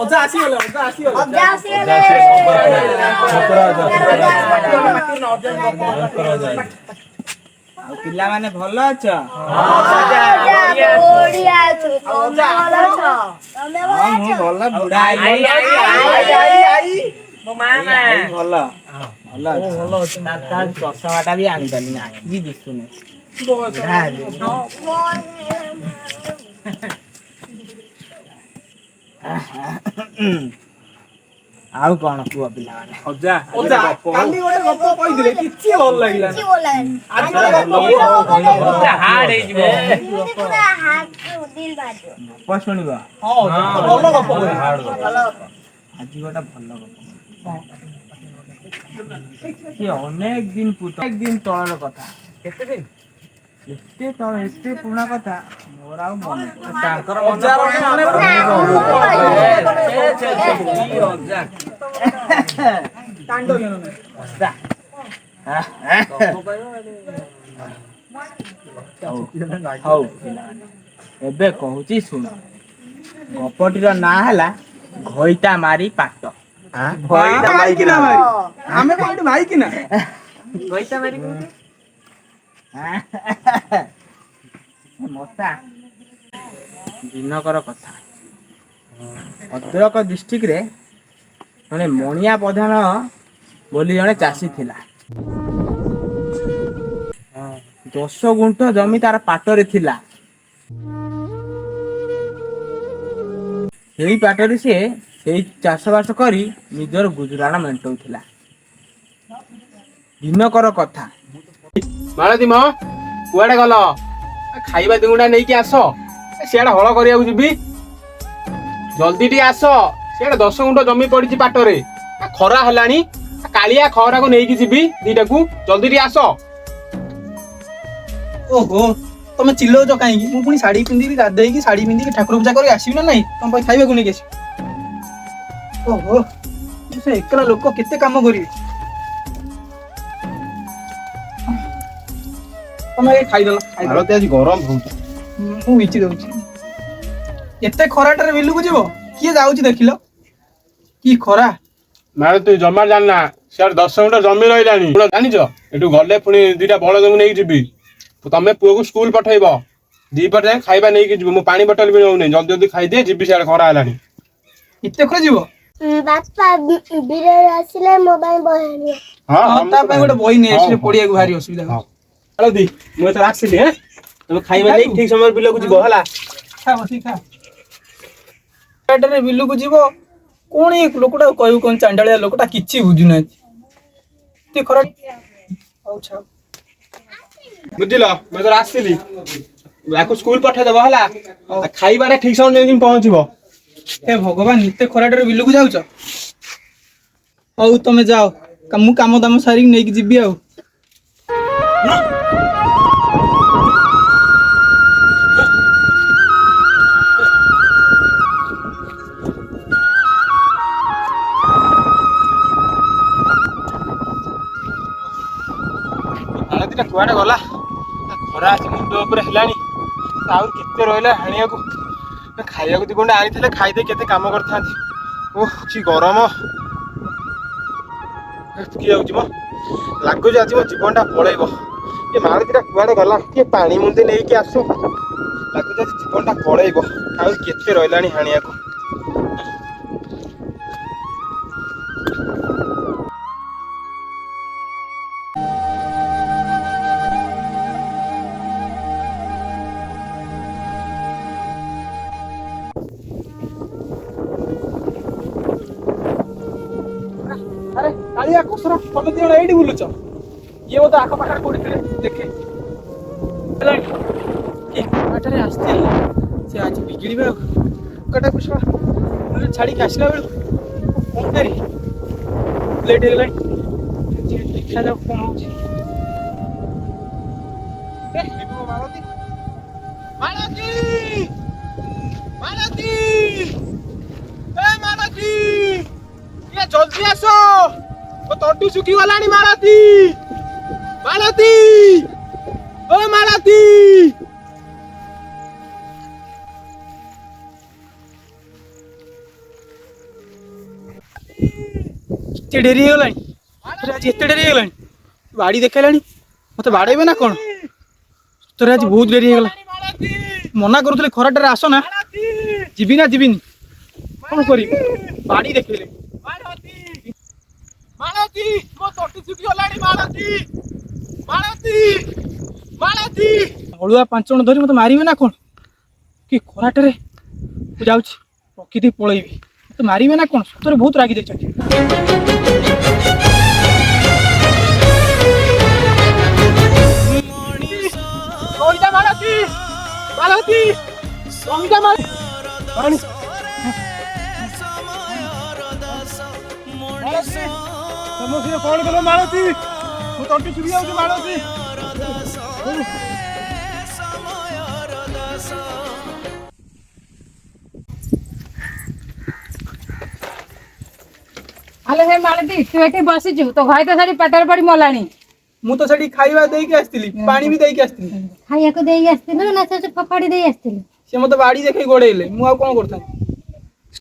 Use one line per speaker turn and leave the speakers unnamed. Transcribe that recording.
ଅଜା ଆସିଗଲେ ଆଉ ପିଲାମାନେ ଭଲ ଅଛ? ମୁଁ ଭଲ ବୁଢା ଭଲ ଭଲ ଅଛି। ଚଷମାଟା ବି ଆଣିପାରିନି ଆଖି ଦିଶୁନି। ଆଉ କଣ କୁହ ପିଲାମାନେ? ଅଜା କାଲି ଗୋଟେ ଗପ କହିଥିଲେ କିଛି ଭଲ ଲାଗିଲାନି। ଆଜି ଗୋଟେ ଗପ ଶୁଣିବ? ଭଲ ଗପ ଆଜି ଗୋଟେ ଭଲ ଗପ। ଅନେକ ଦିନ ତଳର କଥା। କେତେ ଦିନ? ଏତେ ତଳ ଏତେ ପୁରୁଣା କଥା ମୋର ଆଉ ମନେ ତାଙ୍କର ହଉ ଏବେ କହୁଛି ଶୁଣ। ଗପଟିର ନାଁ ହେଲା ଘଇତା ମାରି ପାଟ। ଆମେ ଭାଇ କିନା ଘଇତା ମାରି ମଶା ଦିନକର କଥା। ଭଦ୍ରକ ଡିଷ୍ଟ୍ରିକ୍ଟରେ ଜଣେ ମଣିଆ ପ୍ରଧାନ ବୋଲି ଜଣେ ଚାଷୀ ଥିଲା। 10 ଗୁଣ୍ଠ ଜମି ତାର ପାଟରେ ଥିଲା। ସେଇ ପାଟରେ ସିଏ ସେଇ ଚାଷ ବାସ କରି ନିଜର ଗୁଜୁରାଣ ମେଣ୍ଟଉଥିଲା। ଦିନକର କଥା।
ମାଳତୀ ମ କୁଆଡେ ଗଲ? ଖାଇବା ଦିଗୁଣ୍ଡା ନେଇକି ଆସ। ସିଆଡେ ହଳ କରିବାକୁ ଯିବି। ଜଲ୍ଦି ଟିକେ ଆସ। ସିଆଡେ 10 ଗୁଣ୍ଠ ଜମି ପଡିଛି ପାଟରେ। ଖରା ହେଲାଣି। କାଳିଆ ଖରାକୁ ନେଇକି ଯିବି ଦିଟାକୁ। ଜଲ୍ଦି ଟିକେ ଆସ।
ଓହୋ ତମେ ଚିଲଉଛ କାହିଁକି? ମୁଁ ପୁଣି ଶାଢୀ ପିନ୍ଧିକି ଗାଧେଇକି ଶାଢୀ ପିନ୍ଧିକି ଠାକୁର ପୂଜା କରି ଆସିବି ନା ନାଇଁ? ତମ ପାଇଁ ଖାଇବାକୁ ନେଇକି ଆସିବି। ଓହୋ ମୁଁ ସେ ଏକଲା ଲୋକ କେତେ କାମ କରିବି? ତମେ ଖାଇଦେଲ।
ଆଜି ଗରମ ହଉଛି।
ମୁଁ ବିଚି ଦଉଛି। ଏତେ ଖରାଟାରେ ବିଲକୁ ଯିବ? କିଏ ଯାଉଛି ଦେଖିଲ? କି ଖରା।
ମାଳତୀ ଜମା ଜାଣିନା। ସିଆଡେ 10 ଗୁଣ୍ଠ ଜମି ରହିଲାଣି। ଜାଣିଛ ଏଠୁ ଗଲେ ପୁଣି ଦିଟା ବଳଦକୁ ନେଇକି ଯିବି। ତମେ ପୁଅକୁ ସ୍କୁଲ ପଠେଇବ। 2 ପଟ ଯାଏ ଖାଇବା ନେଇକି ଯିବୁ। ମୁଁ ପାଣି ବୋଟଲ ବି ନଉନି। ଜଲ୍ଦି ଜଲ୍ଦି ଖାଇଦିଏ ଯିବି। ସିଆଡେ ଖରା ହେଲାଣି।
ଏତେ ଖରା ଯିବ?
ବାପା ବିଲେଇ ଆସିଲେ ମୋ ପାଇଁ ବହି ଆଣିବ।
ହଁ ତା ପାଇଁ ଗୋଟେ ବହି ନେଇ ଆସିଲେ ପଢିବାକୁ ଭାରି ଅସୁବିଧା ହଉଛି।
ମାଳତୀ ମୁଁ ଏଥର ଆସିଲି। ତମେ ଖାଇବା ନେଇକି ଠିକ ସମୟରେ ବିଲକୁ ଯିବ ହେଲା।
ଖରାଟାରେ ବିଲକୁ ଯିବ? କଣ ଏ ଲୋକଟା କହିବୁ? କଣ ଚାଣ୍ଡାଳିଆ ଲୋକଟା କିଛି ବୁଝୁନାହାନ୍ତି। ଏତେ ଖରା। ହଉ ଛାଡ।
ବୁଝିଲ ମୁଁ ଏଥର ଆସିଲି। ୟାକୁ ସ୍କୁଲ ପଠେଇଦବ ହେଲା। ଖାଇବାଟା ଠିକ ସମୟରେ ନେଇକି ପହଞ୍ଚିବ।
ହେ ଭଗବାନ ଏତେ ଖରାଟାରେ ବିଲକୁ ଯାଉଛ? ହଉ ତମେ ଯାଅ। ମୁଁ କାମ ଦାମ ସାରିକି ନେଇକି ଯିବି ଆଉ।
ମାଳତୀଟା କୁଆଡେ ଗଲା? ଖରା ଆସି ମୁଣ୍ଡ ଉପରେ ହେଲାଣି। ଆହୁରି କେତେ ରହିଲା ହାଣିବାକୁ। ଖାଇବାକୁ 2 ଗୁଣ୍ଠ ଆଣିଥିଲେ ଖାଇଦେଇ କେତେ କାମ କରିଥାନ୍ତି। ଓଃ କି ଗରମ। ଥକି ଯାଉଛି ମ। ଲାଗୁଛି ଆଜି ମୋ ଜୀବନଟା ପଳେଇବ। ଏ ମାଳତୀଟା କୁଆଡେ ଗଲା? କିଏ ପାଣି ମୁନ୍ଦେ ନେଇକି ଆସୁ। ଲାଗୁଛି ଆଜି ଜୀବନଟା ପଳେଇବ। ଆଉ କେତେ ରହିଲାଣି ହାଣିବାକୁ।
ଆରେ କାଳିଆ କସର ତମେ ଦି ଜଣ ଏଇଠି ବୁଲୁଛ? ଇଏ ବୋଧେ ଆଖପାଖରେ କୋଉଠି ଥିଲେ। ଦେଖେ ବାଟରେ ଆସିଥିଲା। ସେ ଆଜି ବିଗିଡ଼ିବେ ଆଉ। କଟାକୁ ଛାଡିକି ଆସିଲା ବେଳକୁ କଣ କରି ଲେଟ୍ ହେଇଗଲାଣି। ଦେଖାଯାଉ କଣ ହଉଛି। ମାଳତୀ ମାଳତୀ ମାଳତୀ ଏ ମାଳତୀ ଟିକେ ଜଲ୍ଦି ଆସ। ମୋ ତଣ୍ଟି ଶୁଖିଗଲାଣି। ମାଳତୀ ମାଳତୀ ଓ ମାଳତୀ। एते डेरी होगलानी आज एते डेरी होगलानी बाड़ी देखैलानी मते बाड़ेबे ना कोन तोरे आज बहुत डेरी होगला मना करूथले खराटारे आस ना जीबी ना जीबिनी कोन करी बाड़ी देखैले
ମାଳତୀ ମୋ ତଟି ଶୁଖି ଗଲାଣି ମାଳତୀ ମାଳତୀ ମାଳତୀ
ଅଳୁଆ 5 ଜଣ ଧରି ମତେ ମାରିବେ ନା କୋନ କି ଖରାଟାରେ ମୁଁ ଯାଉଛି ପ୍ରକୃତି ପଳେଇବି ମତେ ମାରିବେ ନା କୋନ ସତରେ ବହୁତ ରାଗି ଦେଇଛନ୍ତି
କଇଟା ମାଳତୀ ମାଳତୀ କଇଟା ମାଳତୀ ସମସ୍ତେ କଣ କଲ ମାଳତୀ ମୁଁ ତଣ୍ଟି ଶୁଖି ଯାଉଛି ମାଳତୀ
ଆଲେ ହେ ମାଳତୀ ତୁ ଏଠି ବସିଛୁ ତୋ ଭାଇ ତ ସେଠି ପେଟରେ ପଡି ମଲାଣି
ମୁଁ ତ ସେଠି ଖାଇବା ଦେଇକି ଆସିଥିଲି ପାଣି ବି ଦେଇକି ଆସିଥିଲି
ଖାଇବାକୁ ଦେଇକି ଆସିଥିଲୁ ନା ସେ ଫୋପାଡ଼ି ଦେଇ ଆସିଥିଲୁ
ସେ ମତେ ବାଡି ଦେଖେଇ ଗୋଡେଇଲେ ମୁଁ ଆଉ କଣ କରିଥାନ୍ତି